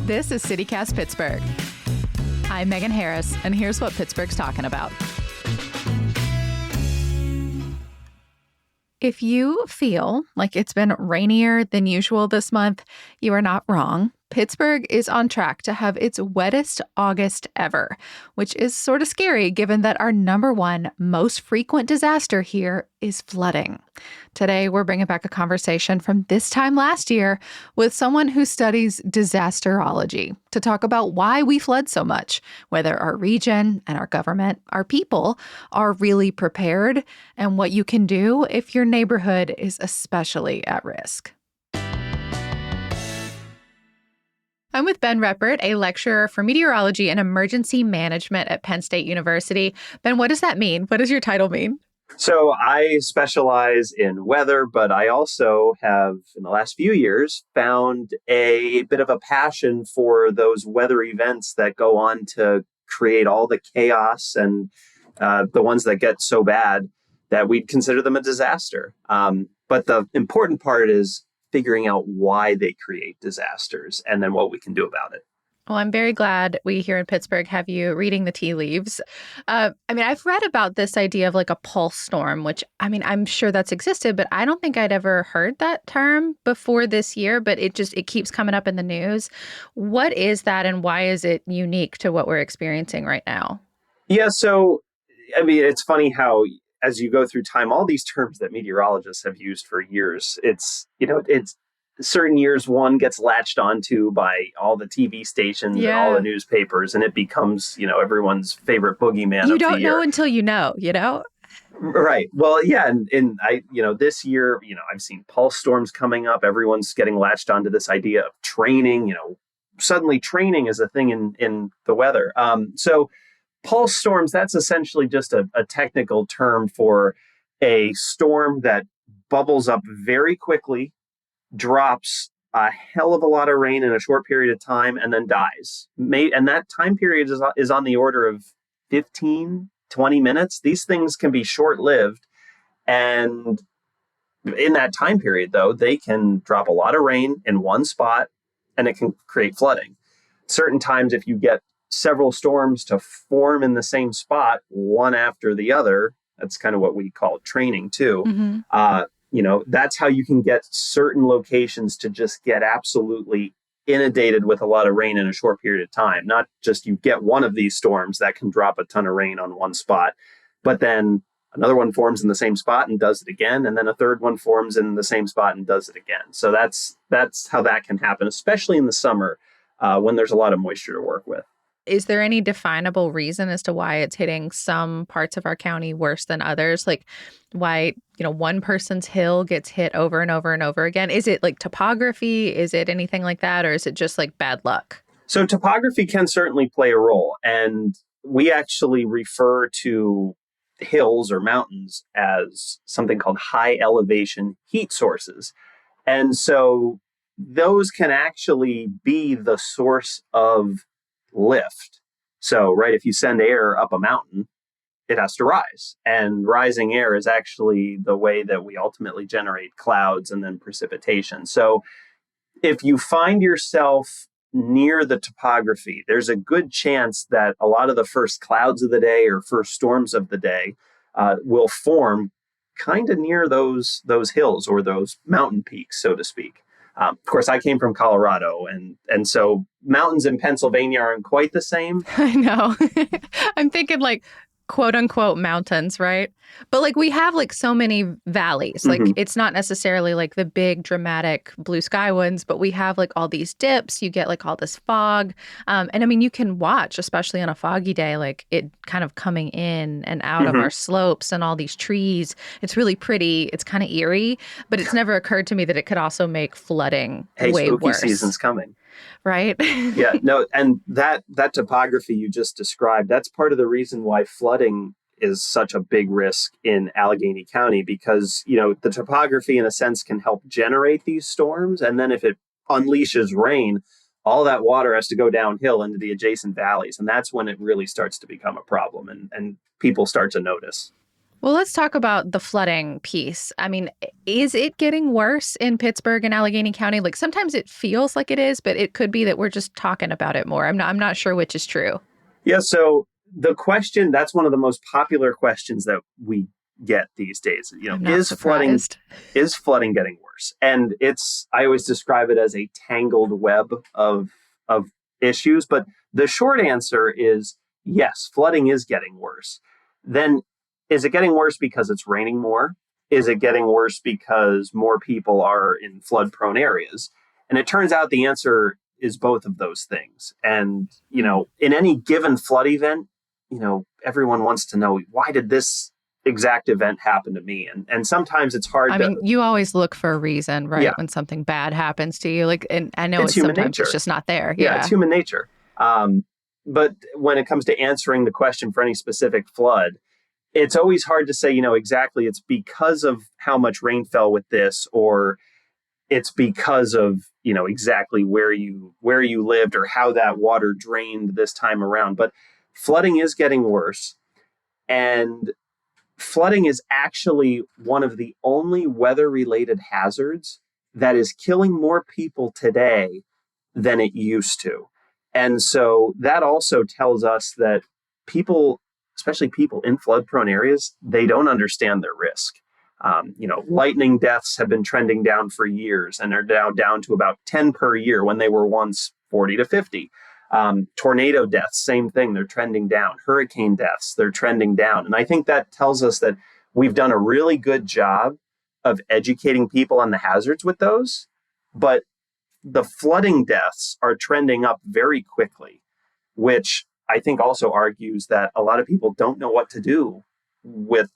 This is CityCast Pittsburgh. I'm Megan Harris, and here's what Pittsburgh's talking about. If you feel like it's been rainier than usual this month, you are not wrong. Pittsburgh is on track to have its wettest August ever, which is sort of scary given that our number one most frequent disaster here is flooding. Today, we're bringing back a conversation from this time last year with someone who studies disasterology to talk about why we flood so much, whether our region and our government, our people, are really prepared, and what you can do if your neighborhood is especially at risk. I'm with Ben Reppert, a lecturer for meteorology and emergency management at Penn State University. Ben, what does that mean? What does your title mean? So I specialize in weather, but I also have, in the last few years, found a bit of a passion for those weather events that go on to create all the chaos and the ones that get so bad that we'd consider them a disaster. But the important part is figuring out why they create disasters and then what we can do about it. Well, I'm very glad we here in Pittsburgh have you reading the tea leaves. I've read about this idea of like a pulse storm, which, I'm sure that's existed, but I don't think I'd ever heard that term before this year, but it keeps coming up in the news. What is that and why is it unique to what we're experiencing right now? Yeah, so, it's funny how as you go through time, all these terms that meteorologists have used for years, it's certain years one gets latched onto by all the TV stations and all the newspapers, and it becomes, everyone's favorite boogeyman. You don't know until you know, Right. Well, yeah. And I, this year, I've seen pulse storms coming up. Everyone's getting latched onto this idea of training, suddenly training is a thing in the weather. So pulse storms, that's essentially just a technical term for a storm that bubbles up very quickly, drops a hell of a lot of rain in a short period of time, and then dies. And that time period is on the order of 15, 20 minutes. These things can be short-lived. And in that time period, though, they can drop a lot of rain in one spot, and it can create flooding. Certain times, if you get several storms to form in the same spot, one after the other, that's kind of what we call training too. Mm-hmm. That's how you can get certain locations to just get absolutely inundated with a lot of rain in a short period of time. Not just you get one of these storms that can drop a ton of rain on one spot, but then another one forms in the same spot and does it again. And then a third one forms in the same spot and does it again. So that's how that can happen, especially in the summer when there's a lot of moisture to work with. Is there any definable reason as to why it's hitting some parts of our county worse than others? Like why, one person's hill gets hit over and over and over again? Is it like topography? Is it anything like that? Or is it just like bad luck? So topography can certainly play a role. And we actually refer to hills or mountains as something called high elevation heat sources. And so those can actually be the source of lift. So, right, if you send air up a mountain, it has to rise. And rising air is actually the way that we ultimately generate clouds and then precipitation. So if you find yourself near the topography, there's a good chance that a lot of the first clouds of the day or first storms of the day will form kind of near those hills or those mountain peaks, so to speak. Of course, I came from Colorado, and so mountains in Pennsylvania aren't quite the same. I know. I'm thinking like quote unquote mountains, right? But like we have like so many valleys. Like it's not necessarily like the big dramatic blue sky ones, but we have like all these dips. You get like all this fog. And you can watch, especially on a foggy day, like it kind of coming in and out of our slopes and all these trees. It's really pretty. It's kind of eerie, but it's never occurred to me that it could also make flooding way spooky worse. Season's coming. Right? Yeah, no, and that topography you just described, that's part of the reason why flooding is such a big risk in Allegheny County, because, the topography in a sense can help generate these storms. And then if it unleashes rain, all that water has to go downhill into the adjacent valleys. And that's when it really starts to become a problem and people start to notice. Well, let's talk about the flooding piece. I mean, is it getting worse in Pittsburgh and Allegheny County? Like sometimes it feels like it is, but it could be that we're just talking about it more. I'm not sure which is true. Yeah, so the question, that's one of the most popular questions that we get these days. I'm not surprised. Is flooding getting worse? And I always describe it as a tangled web of issues, but the short answer is yes, flooding is getting worse. Then is it getting worse because it's raining more? Is it getting worse because more people are in flood prone areas? And it turns out the answer is both of those things. And, in any given flood event, everyone wants to know, why did this exact event happen to me? And sometimes it's hard I mean, you always look for a reason, right? Yeah, When something bad happens to you. Like, and I know it's human sometimes nature. it's just not there. Yeah, it's Yeah. human nature. But when it comes to answering the question for any specific flood, it's always hard to say, exactly it's because of how much rain fell with this, or it's because of, exactly where you lived or how that water drained this time around. But flooding is getting worse. And flooding is actually one of the only weather related hazards that is killing more people today than it used to. And so that also tells us that people, especially people in flood prone areas, they don't understand their risk. Lightning deaths have been trending down for years and are now down to about 10 per year when they were once 40 to 50. Tornado deaths, same thing, they're trending down. Hurricane deaths, they're trending down. And I think that tells us that we've done a really good job of educating people on the hazards with those. But the flooding deaths are trending up very quickly, which I think also argues that a lot of people don't know what to do with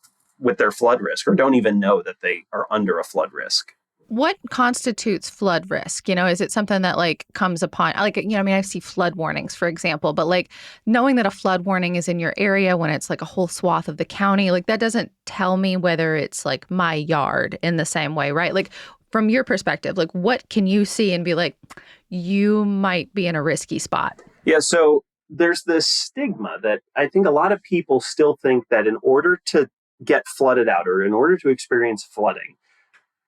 their flood risk, or don't even know that they are under a flood risk. What constitutes flood risk? Is it something that like comes upon, like, I mean, I see flood warnings, for example, but like knowing that a flood warning is in your area when it's like a whole swath of the county, like that doesn't tell me whether it's like my yard in the same way, right? Like from your perspective, like what can you see and be like, you might be in a risky spot? Yeah, so there's this stigma that I think a lot of people still think that in order to get flooded out, or in order to experience flooding,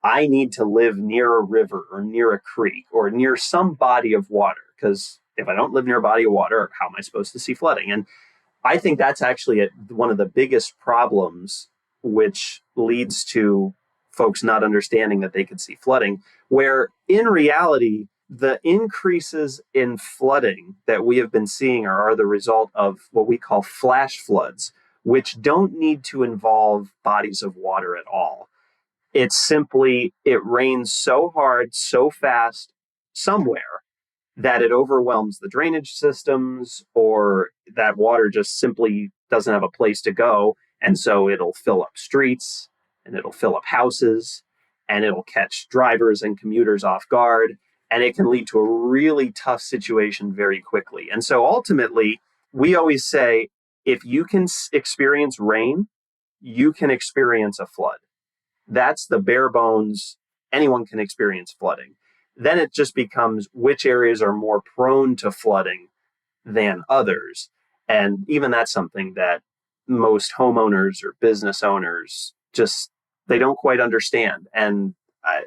I need to live near a river or near a creek or near some body of water. Because if I don't live near a body of water, how am I supposed to see flooding? And I think that's actually one of the biggest problems, which leads to folks not understanding that they could see flooding, where in reality, the increases in flooding that we have been seeing are the result of what we call flash floods, which don't need to involve bodies of water at all. It's simply, it rains so hard, so fast somewhere that it overwhelms the drainage systems, or that water just simply doesn't have a place to go. And so it'll fill up streets, and it'll fill up houses, and it'll catch drivers and commuters off guard. And it can lead to a really tough situation very quickly. And so ultimately, we always say, if you can experience rain, you can experience a flood. That's the bare bones. Anyone can experience flooding. Then it just becomes which areas are more prone to flooding than others. And even that's something that most homeowners or business owners just, they don't quite understand. And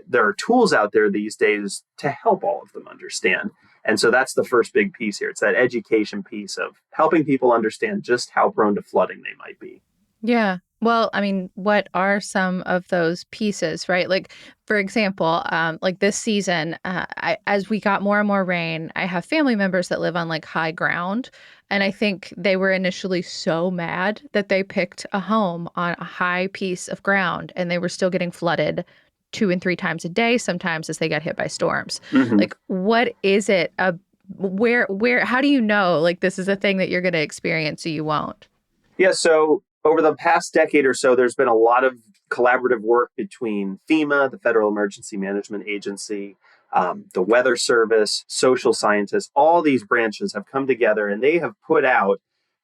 there are tools out there these days to help all of them understand. And so that's the first big piece here. It's that education piece of helping people understand just how prone to flooding they might be. Yeah. Well, I mean, what are some of those pieces, right? Like, for example, like this season, as we got more and more rain, I have family members that live on like high ground. And I think they were initially so mad that they picked a home on a high piece of ground and they were still getting flooded 2 and 3 times a day, sometimes as they got hit by storms. Mm-hmm. Like, what is it? How do you know like this is a thing that you're going to experience or you won't? Yeah, so over the past decade or so, there's been a lot of collaborative work between FEMA, the Federal Emergency Management Agency, the Weather Service, social scientists. All these branches have come together and they have put out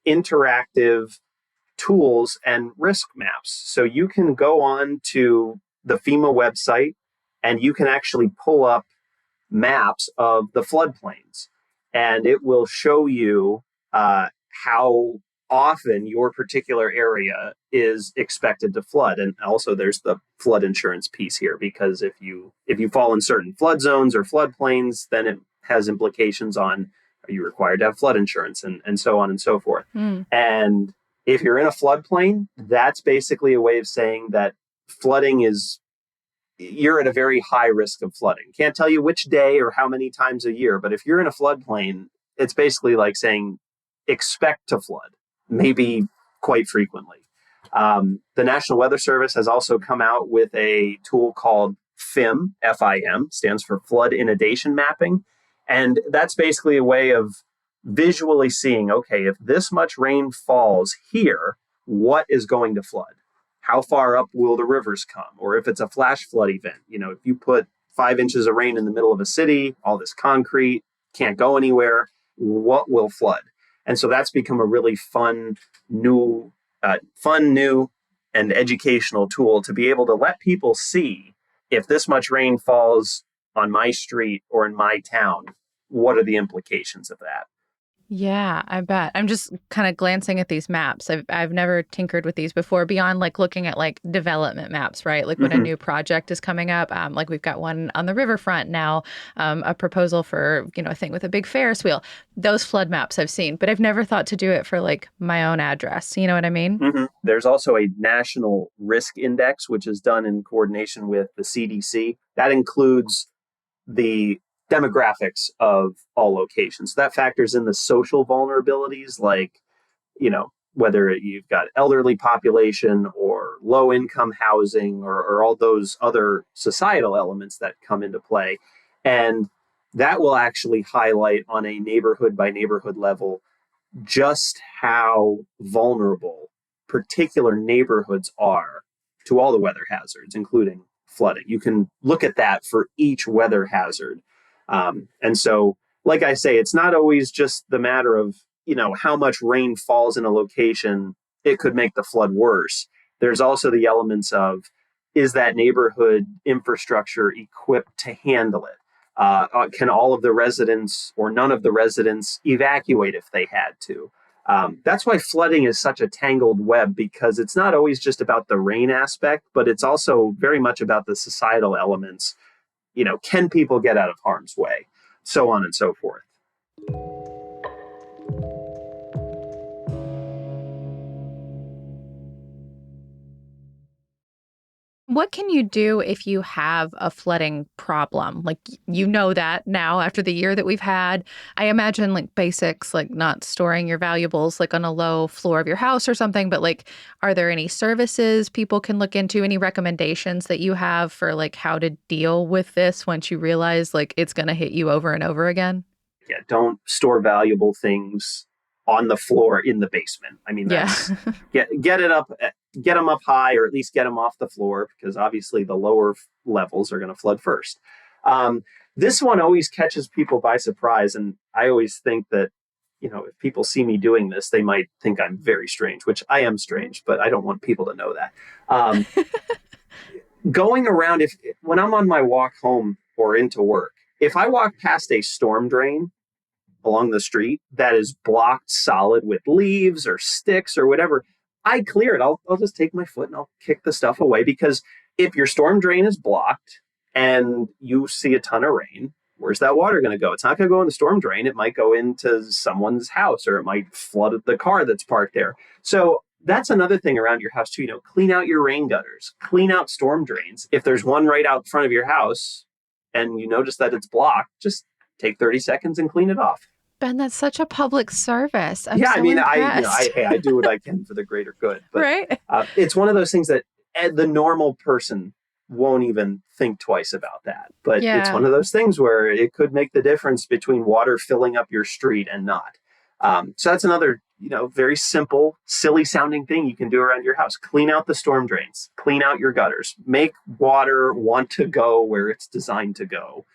interactive tools and risk maps. So you can go on to the FEMA website and you can actually pull up maps of the floodplains, and it will show you how often your particular area is expected to flood. And also there's the flood insurance piece here, because if you fall in certain flood zones or floodplains, then it has implications on, are you required to have flood insurance, and so on and so forth. And if you're in a floodplain, that's basically a way of saying that flooding is, you're at a very high risk of flooding. Can't tell you which day or how many times a year, but if you're in a floodplain, it's basically like saying expect to flood, maybe quite frequently. The National Weather Service has also come out with a tool called FIM, FIM, stands for Flood Inundation Mapping. And that's basically a way of visually seeing, okay, if this much rain falls here, what is going to flood? How far up will the rivers come? Or if it's a flash flood event, if you put 5 inches of rain in the middle of a city, all this concrete, can't go anywhere, what will flood? And so that's become a really fun, new, and educational tool to be able to let people see, if this much rain falls on my street or in my town, what are the implications of that? Yeah, I bet. I'm just kind of glancing at these maps. I've never tinkered with these before, beyond like looking at like development maps, right? Like when a new project is coming up, like we've got one on the riverfront now, a proposal for, a thing with a big Ferris wheel. Those flood maps I've seen, but I've never thought to do it for like my own address. You know what I mean? There's also a national risk index, which is done in coordination with the CDC. That includes the demographics of all locations. That factors in the social vulnerabilities, like, whether you've got elderly population or low income housing, or all those other societal elements that come into play. And that will actually highlight on a neighborhood by neighborhood level just how vulnerable particular neighborhoods are to all the weather hazards, including flooding. You can look at that for each weather hazard. And so, like I say, it's not always just the matter of, how much rain falls in a location, it could make the flood worse. There's also the elements of, is that neighborhood infrastructure equipped to handle it? Can all of the residents or none of the residents evacuate if they had to? That's why flooding is such a tangled web, because it's not always just about the rain aspect, but it's also very much about the societal elements. Can people get out of harm's way? So on and so forth. What can you do if you have a flooding problem? Like, that now after the year that we've had. I imagine like basics, like not storing your valuables like on a low floor of your house or something. But like, are there any services people can look into? Any recommendations that you have for like how to deal with this once you realize like it's going to hit you over and over again? Yeah, don't store valuable things on the floor in the basement. I mean, that's get it up, get them up high, or at least get them off the floor, because obviously the lower levels are going to flood first. This one always catches people by surprise. And I always think that, if people see me doing this, they might think I'm very strange, which I am strange, but I don't want people to know that. Going around, when I'm on my walk home or into work, if I walk past a storm drain along the street that is blocked solid with leaves or sticks or whatever, I clear it. I'll just take my foot and I'll kick the stuff away, because if your storm drain is blocked and you see a ton of rain, where's that water going to go? It's not going to go in the storm drain. It might go into someone's house, or it might flood the car that's parked there. So that's another thing around your house too. Clean out your rain gutters, clean out storm drains. If there's one right out front of your house and you notice that it's blocked, just take 30 seconds and clean it off. Ben, that's such a public service. I'm yeah, so I mean, impressed. I do what I can for the greater good. But Right? It's one of those things that the normal person won't even think twice about that. But it's one of those things where it could make the difference between water filling up your street and not. So that's another, very simple, silly sounding thing you can do around your house. Clean out the storm drains, clean out your gutters, make water want to go where it's designed to go.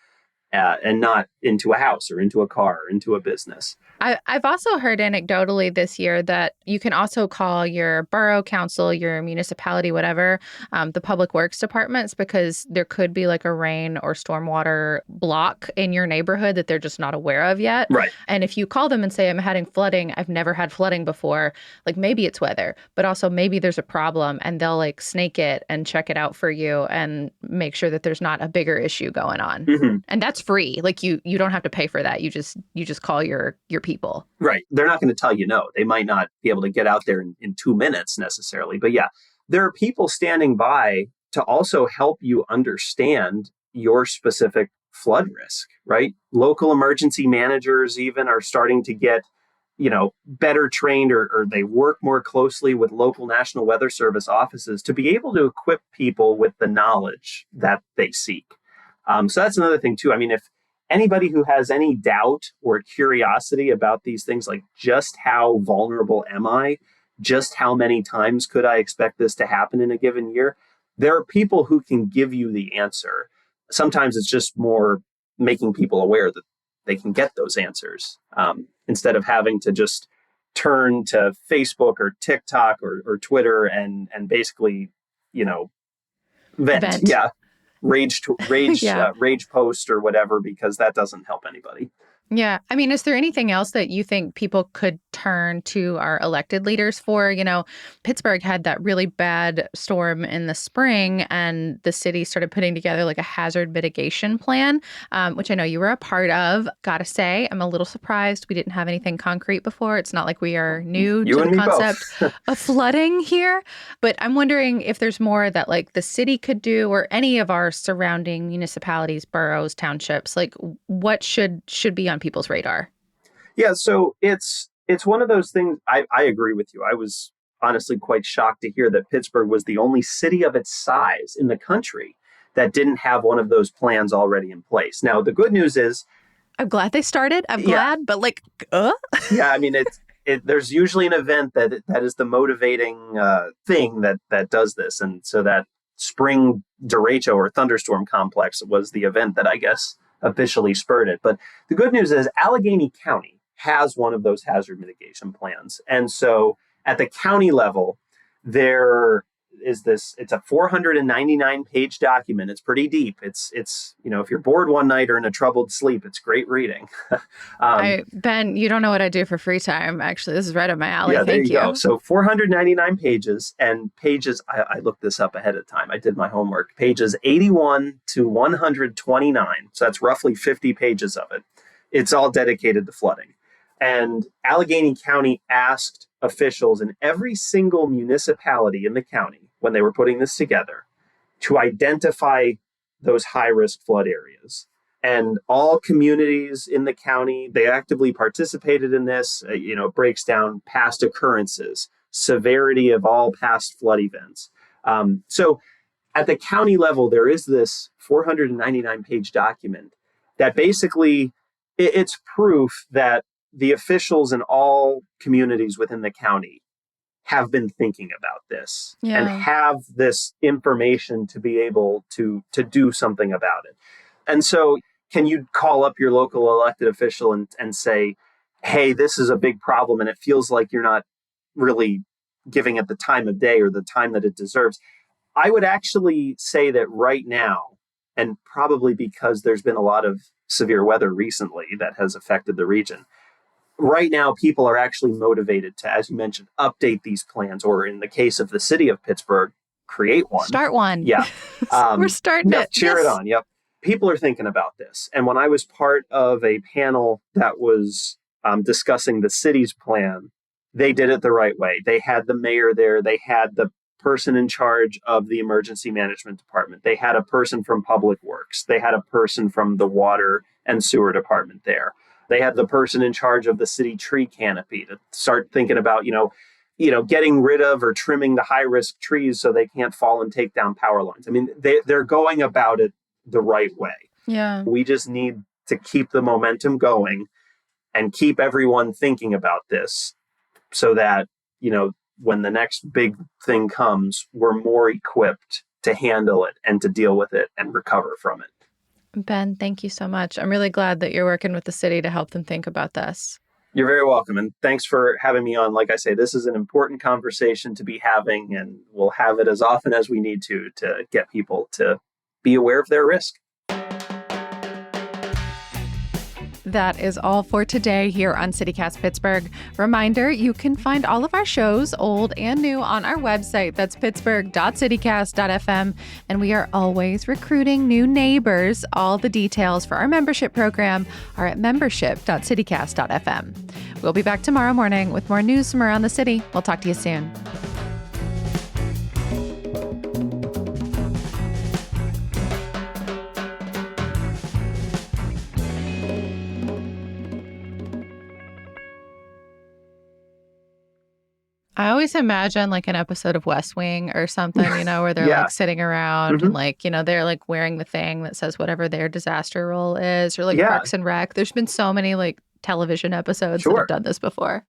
and not into a house or into a car or into a business. I've also heard anecdotally this year that you can also call your borough council, your municipality, whatever, the public works departments, because there could be like a rain or stormwater block in your neighborhood that they're just not aware of yet. Right. And if you call them and say, I'm having flooding, I've never had flooding before, like maybe it's weather, but also maybe there's a problem, and they'll like snake it and check it out for you and make sure that there's not a bigger issue going on. Mm-hmm. And that's free. Like you don't have to pay for that. You just call your people. Right. They're not going to tell you no. They might not be able to get out there in 2 minutes necessarily. But yeah, there are people standing by to also help you understand your specific flood risk, right? Local emergency managers even are starting to get, better trained, or they work more closely with local National Weather Service offices to be able to equip people with the knowledge that they seek. So that's another thing too. I mean, if anybody who has any doubt or curiosity about these things, like just how vulnerable am I? Just how many times could I expect this to happen in a given year? There are people who can give you the answer. Sometimes it's just more making people aware that they can get those answers instead of having to just turn to Facebook or TikTok or Twitter and basically, vent. Yeah. Rage Yeah. rage post or whatever, because that doesn't help anybody. Yeah. I mean, is there anything else that you think people could turn to our elected leaders for? Pittsburgh had that really bad storm in the spring, and the city started putting together like a hazard mitigation plan, which I know you were a part of. Gotta say, I'm a little surprised we didn't have anything concrete before. It's not like we are new to the concept of flooding here. But I'm wondering if there's more that like the city could do, or any of our surrounding municipalities, boroughs, townships. Like what should be on people's radar? Yeah, so it's one of those things. I agree with you. I was honestly quite shocked to hear that Pittsburgh was the only city of its size in the country that didn't have one of those plans already in place. Now, the good news is, I'm glad they started. I'm glad, but yeah, I mean, there's usually an event that is the motivating thing that does this, and so that spring derecho or thunderstorm complex was the event that I guess officially spurred it. But the good news is Allegheny County has one of those hazard mitigation plans. And so at the county level, there is it's a 499-page document. It's pretty deep. It's if you're bored one night or in a troubled sleep, it's great reading. Ben, you don't know what I do for free time. Actually, this is right up my alley. Yeah, Thank you. Go. So 499 pages, and pages, I looked this up ahead of time. I did my homework. Pages 81 to 129. So that's roughly 50 pages of it. It's all dedicated to flooding. And Allegheny County asked officials in every single municipality in the county, when they were putting this together, to identify those high-risk flood areas. And all communities in the county, they actively participated in this. It breaks down past occurrences, severity of all past flood events. So at the county level, there is this 499-page document that basically, it's proof that the officials in all communities within the county have been thinking about this and have this information to be able to do something about it. And so can you call up your local elected official and say, hey, this is a big problem and it feels like you're not really giving it the time of day or the time that it deserves? I would actually say that right now, and probably because there's been a lot of severe weather recently that has affected the region, right now, people are actually motivated to, as you mentioned, update these plans, or in the case of the city of Pittsburgh, create one. Start one. Yeah. We're starting it. Cheer it on. Yep. People are thinking about this. And when I was part of a panel that was discussing the city's plan, they did it the right way. They had the mayor there. They had the person in charge of the emergency management department. They had a person from Public Works. They had a person from the water and sewer department there. They had the person in charge of the city tree canopy to start thinking about, getting rid of or trimming the high risk trees so they can't fall and take down power lines. I mean, they're going about it the right way. Yeah. We just need to keep the momentum going and keep everyone thinking about this so that, when the next big thing comes, we're more equipped to handle it and to deal with it and recover from it. Ben, thank you so much. I'm really glad that you're working with the city to help them think about this. You're very welcome. And thanks for having me on. Like I say, this is an important conversation to be having, and we'll have it as often as we need to get people to be aware of their risk. That is all for today here on CityCast Pittsburgh. Reminder, you can find all of our shows, old and new, on our website. That's pittsburgh.citycast.fm. And we are always recruiting new neighbors. All the details for our membership program are at membership.citycast.fm. We'll be back tomorrow morning with more news from around the city. We'll talk to you soon. I always imagine like an episode of West Wing or something, where they're like sitting around and like, they're like wearing the thing that says whatever their disaster role is, or like Parks and Rec. There's been so many like television episodes that have done this before.